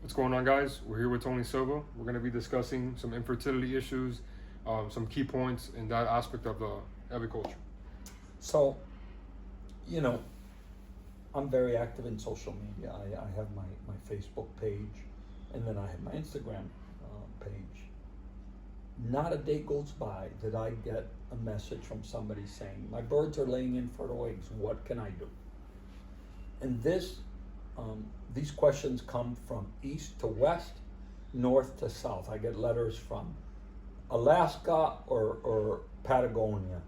What's going on, guys? We're here with Tony Silva. We're going to be discussing some infertility issues, some key points in that aspect of aviculture. So, you know, I'm very active in social media. I have my Facebook page, and then I have my Instagram page. Not a day goes by that I get a message from somebody saying, my birds are laying infertile eggs, what can I do? And these questions come from east to west, north to south. I get letters from Alaska or Patagonia,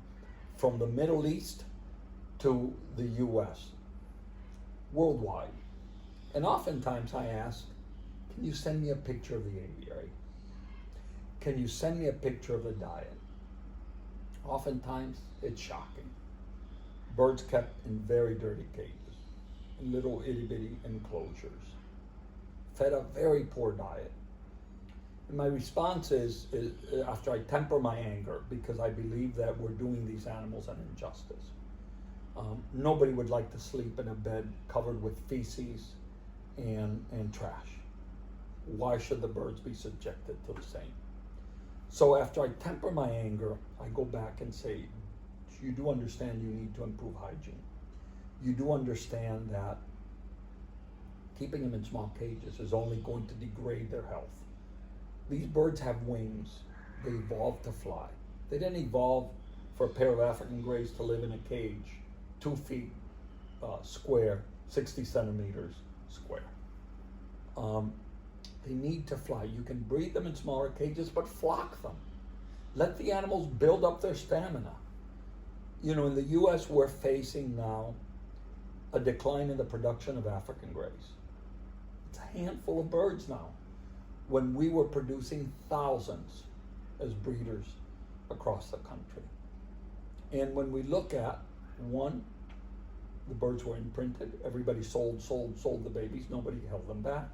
from the Middle East to the US, worldwide. And oftentimes I ask, can you send me a picture of the aviary? Can you send me a picture of the diet? Oftentimes it's shocking. Birds kept in very dirty cages, in little itty bitty enclosures, fed a very poor diet. And my response is after I temper my anger, because I believe that we're doing these animals an injustice. Nobody would like to sleep in a bed covered with feces and trash. Why should the birds be subjected to the same? So after I temper my anger, I go back and say, you do understand you need to improve hygiene. You do understand that keeping them in small cages is only going to degrade their health. These birds have wings. They evolved to fly. They didn't evolve for a pair of African greys to live in a cage, 2 feet square, 60 centimeters square. They need to fly. You can breed them in smaller cages, but flock them. Let the animals build up their stamina. You know, in the US, we're facing now a decline in the production of African greys. It's a handful of birds now, when we were producing thousands as breeders across the country. And when we look at, one, the birds were imprinted. Everybody sold the babies. Nobody held them back.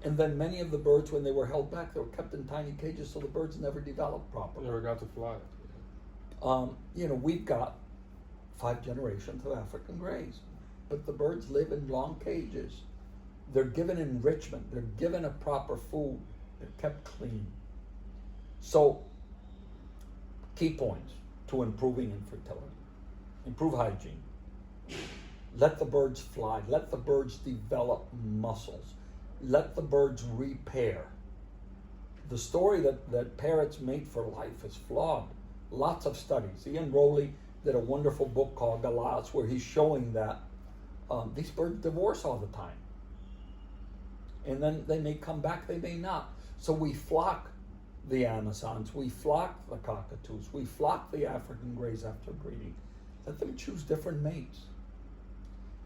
And then many of the birds, when they were held back, they were kept in tiny cages, so the birds never developed properly. Never got to fly. You know, we've got 5 generations of African greys, but the birds live in long cages. They're given enrichment. They're given a proper food. They're kept clean. So, key points to improving infertility. Improve hygiene. Let the birds fly. Let the birds develop muscles. Let the birds repair. The story that parrots mate for life is flawed. Lots of studies. Ian Rowley did a wonderful book called Galas, where he's showing that these birds divorce all the time. And then they may come back, they may not. So we flock the Amazons, we flock the cockatoos, we flock the African greys after breeding. Let them choose different mates.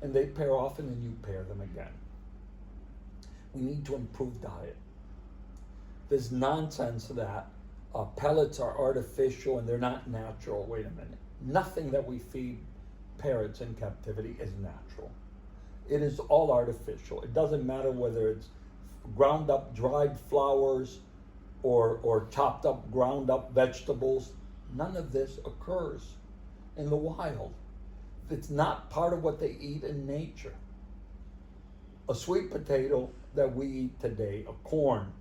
And they pair often and you pair them again. We need to improve diet. There's nonsense that pellets are artificial and they're not natural. Wait a minute. Nothing that we feed parrots in captivity is natural. It is all artificial. It doesn't matter whether it's ground up dried flowers or chopped up, ground up vegetables. None of this occurs in the wild. It's not part of what they eat in nature. A sweet potato that we eat today, a corn,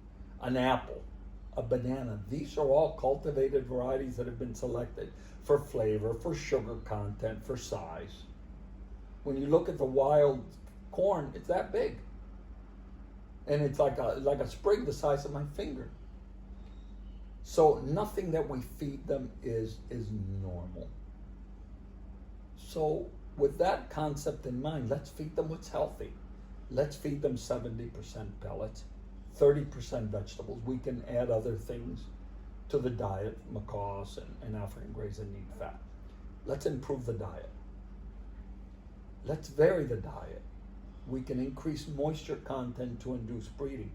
an apple, a banana, these are all cultivated varieties that have been selected for flavor, for sugar content, for size. When you look at the wild corn, it's that big. And it's like a sprig the size of my finger. So nothing that we feed them is normal. So with that concept in mind, let's feed them what's healthy. Let's feed them 70% pellets, 30% vegetables. We can add other things to the diet, macaws and African greys that need fat. Let's improve the diet. Let's vary the diet. We can increase moisture content to induce breeding.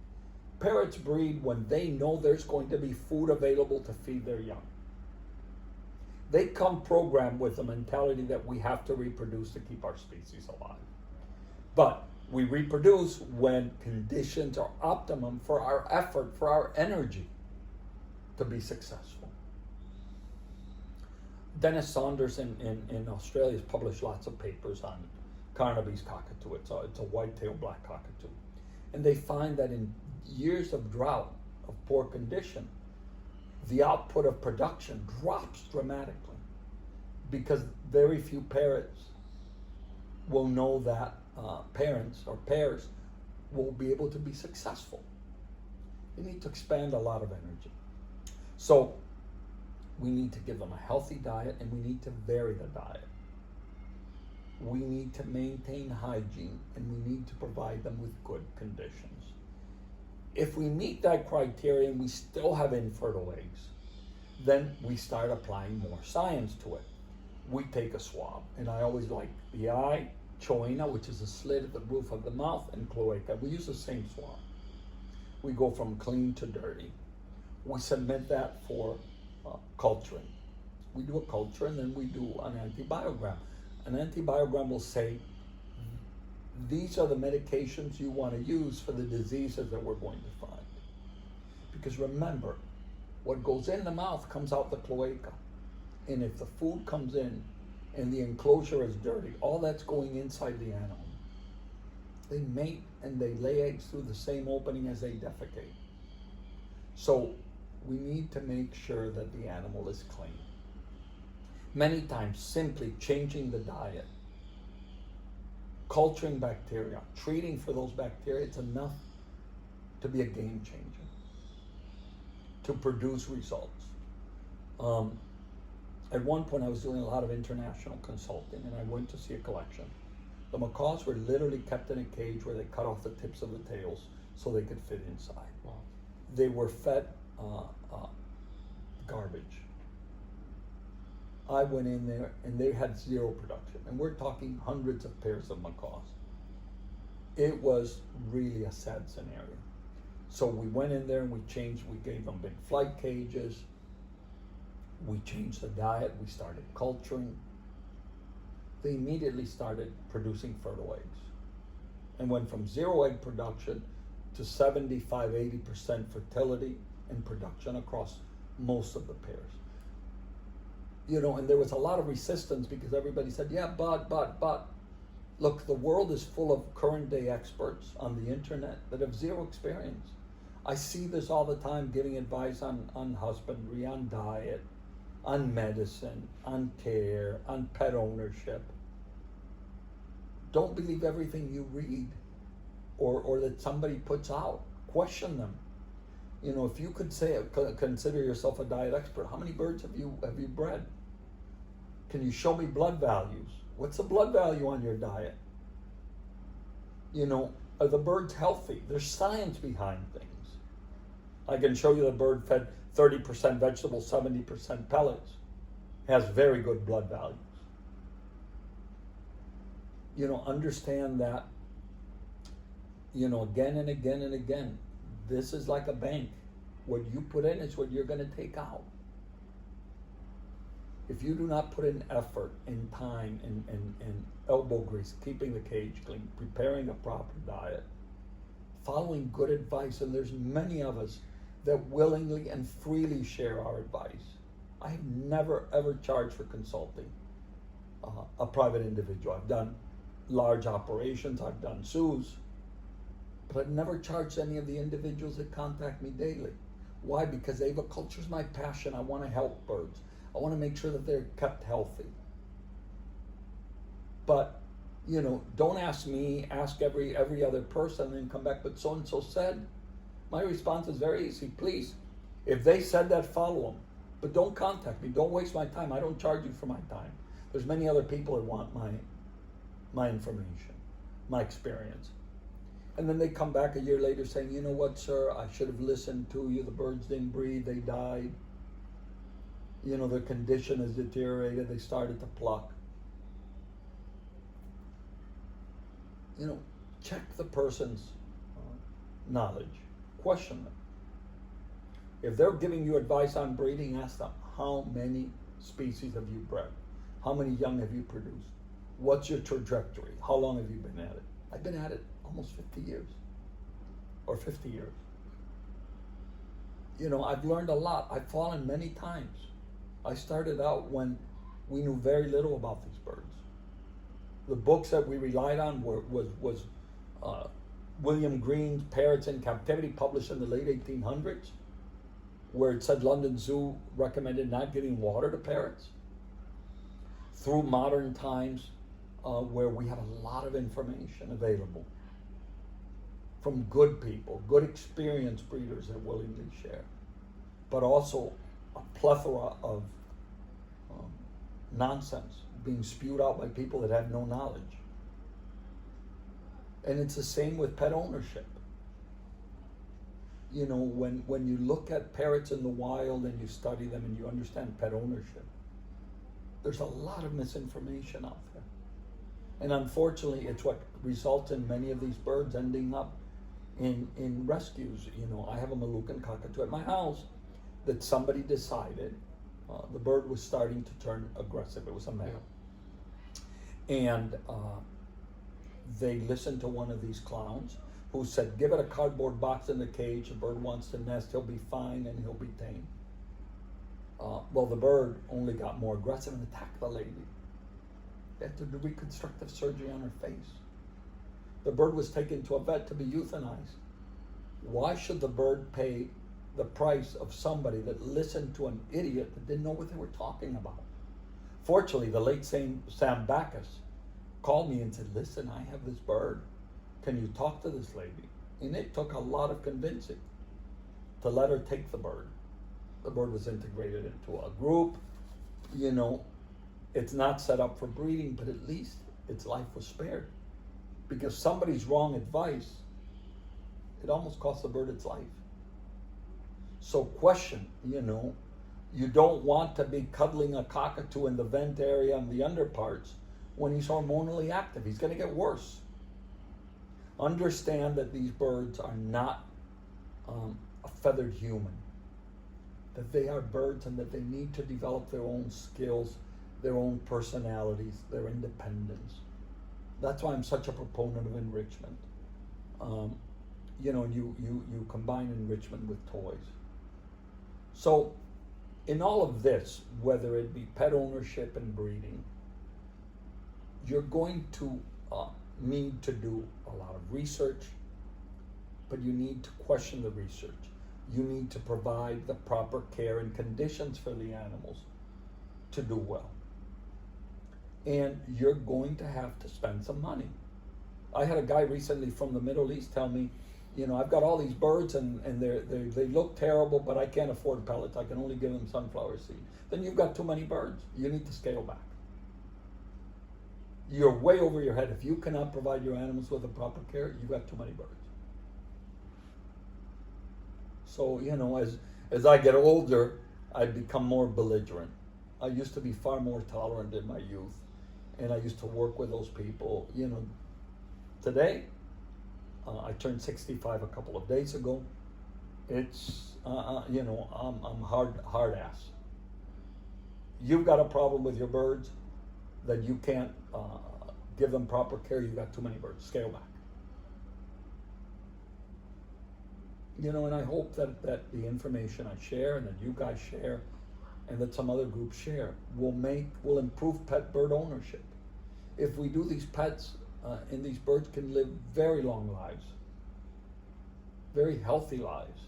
Parrots breed when they know there's going to be food available to feed their young. They come programmed with the mentality that we have to reproduce to keep our species alive. But we reproduce when conditions are optimum for our effort, for our energy to be successful. Dennis Saunders in Australia has published lots of papers on Carnaby's cockatoo. It's a white-tailed black cockatoo. And they find that in years of drought, of poor condition, the output of production drops dramatically because very few parents will know that parents or pairs will be able to be successful. They need to expand a lot of energy. So we need to give them a healthy diet, and we need to vary the diet. We need to maintain hygiene, and we need to provide them with good conditions. If we meet that criteria and we still have infertile eggs, then we start applying more science to it. We take a swab, and I always like the eye, choana, which is a slit at the roof of the mouth, and cloaca. We use the same swab. We go from clean to dirty. We submit that for culturing. We do a culture, and then we do an antibiogram. An antibiogram will say, these are the medications you want to use for the diseases that we're going to find. Because remember, what goes in the mouth comes out the cloaca. And if the food comes in and the enclosure is dirty, all that's going inside the animal. They mate and they lay eggs through the same opening as they defecate. So we need to make sure that the animal is clean. Many times, simply changing the diet, culturing bacteria, treating for those bacteria, it's enough to be a game changer, to produce results. At one point, I was doing a lot of international consulting, and I went to see a collection. The macaws were literally kept in a cage where they cut off the tips of the tails so they could fit inside. Wow. They were fed garbage. I went in there and they had zero production, and we're talking hundreds of pairs of macaws. It was really a sad scenario. So we went in there and we gave them big flight cages, we changed the diet, we started culturing. They immediately started producing fertile eggs and went from zero egg production to 75-80% fertility and production across most of the pairs. You know, and there was a lot of resistance because everybody said, yeah, but. Look, the world is full of current day experts on the internet that have zero experience. I see this all the time, giving advice on husbandry, on diet, on medicine, on care, on pet ownership. Don't believe everything you read or that somebody puts out. Question them. You know, if you could consider yourself a diet expert, how many birds have you bred? Can you show me blood values? What's the blood value on your diet? You know, are the birds healthy? There's science behind things. I can show you the bird fed 30% vegetables, 70% pellets. Has very good blood values. You know, understand that, you know, again and again and again, this is like a bank. What you put in is what you're going to take out. If you do not put in effort and time and elbow grease, keeping the cage clean, preparing a proper diet, following good advice, and there's many of us that willingly and freely share our advice. I have never ever charged for consulting a private individual. I've done large operations, I've done zoos, but I've never charged any of the individuals that contact me daily. Why? Because aviculture is my passion. I want to help birds. I want to make sure that they're kept healthy. But, you know, don't ask me, ask every other person and then come back, but so-and-so said. My response is very easy. Please, if they said that, follow them. But don't contact me. Don't waste my time. I don't charge you for my time. There's many other people that want my information, my experience. And then they come back a year later saying, you know what, sir, I should have listened to you. The birds didn't breed, they died. You know, their condition has deteriorated, they started to pluck. You know, check the person's knowledge, question them. If they're giving you advice on breeding, ask them, how many species have you bred? How many young have you produced? What's your trajectory? How long have you been at it? I've been at it almost 50 years, or 50 years. You know, I've learned a lot. I've fallen many times. I started out when we knew very little about these birds. The books that we relied on was William Green's Parrots in Captivity, published in the late 1800s, where it said London Zoo recommended not giving water to parrots, through modern times, where we have a lot of information available from good people, good experienced breeders that willingly share, but also a plethora of nonsense being spewed out by people that have no knowledge. And it's the same with pet ownership. You know, when you look at parrots in the wild and you study them and you understand pet ownership, there's a lot of misinformation out there. And unfortunately, it's what results in many of these birds ending up in rescues. You know, I have a Moluccan cockatoo at my house that somebody decided the bird was starting to turn aggressive. It was a male. And they listened to one of these clowns who said, give it a cardboard box in the cage, the bird wants to nest, he'll be fine and he'll be tame. Well, the bird only got more aggressive and attacked the lady. They had to do reconstructive surgery on her face. The bird was taken to a vet to be euthanized. Why should the bird pay the price of somebody that listened to an idiot that didn't know what they were talking about? Fortunately, the late Sam Backus called me and said, listen, I have this bird. Can you talk to this lady? And it took a lot of convincing to let her take the bird. The bird was integrated into a group. You know, it's not set up for breeding, but at least its life was spared. Because somebody's wrong advice, it almost cost the bird its life. So question, you know, you don't want to be cuddling a cockatoo in the vent area and the underparts when he's hormonally active. He's going to get worse. Understand that these birds are not a feathered human. That they are birds and that they need to develop their own skills, their own personalities, their independence. That's why I'm such a proponent of enrichment. You know, you combine enrichment with toys. So in all of this, whether it be pet ownership and breeding, you're going to need to do a lot of research, but you need to question the research. You need to provide the proper care and conditions for the animals to do well. And you're going to have to spend some money. I had a guy recently from the Middle East tell me, you know, I've got all these birds and they look terrible, but I can't afford pellets. I can only give them sunflower seed. Then you've got too many birds. You need to scale back. You're way over your head. If you cannot provide your animals with the proper care, you've got too many birds. So, you know, as I get older, I become more belligerent. I used to be far more tolerant in my youth, and I used to work with those people. You know, today, I turned 65 a couple of days ago. It's, you know, I'm hard ass. You've got a problem with your birds, that you can't give them proper care, you've got too many birds. Scale back. You know, and I hope that the information I share and that you guys share and that some other groups share will improve pet bird ownership. If we do, these pets and these birds can live very long lives, very healthy lives,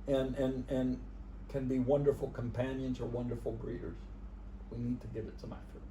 and can be wonderful companions or wonderful breeders. We need to give it some effort.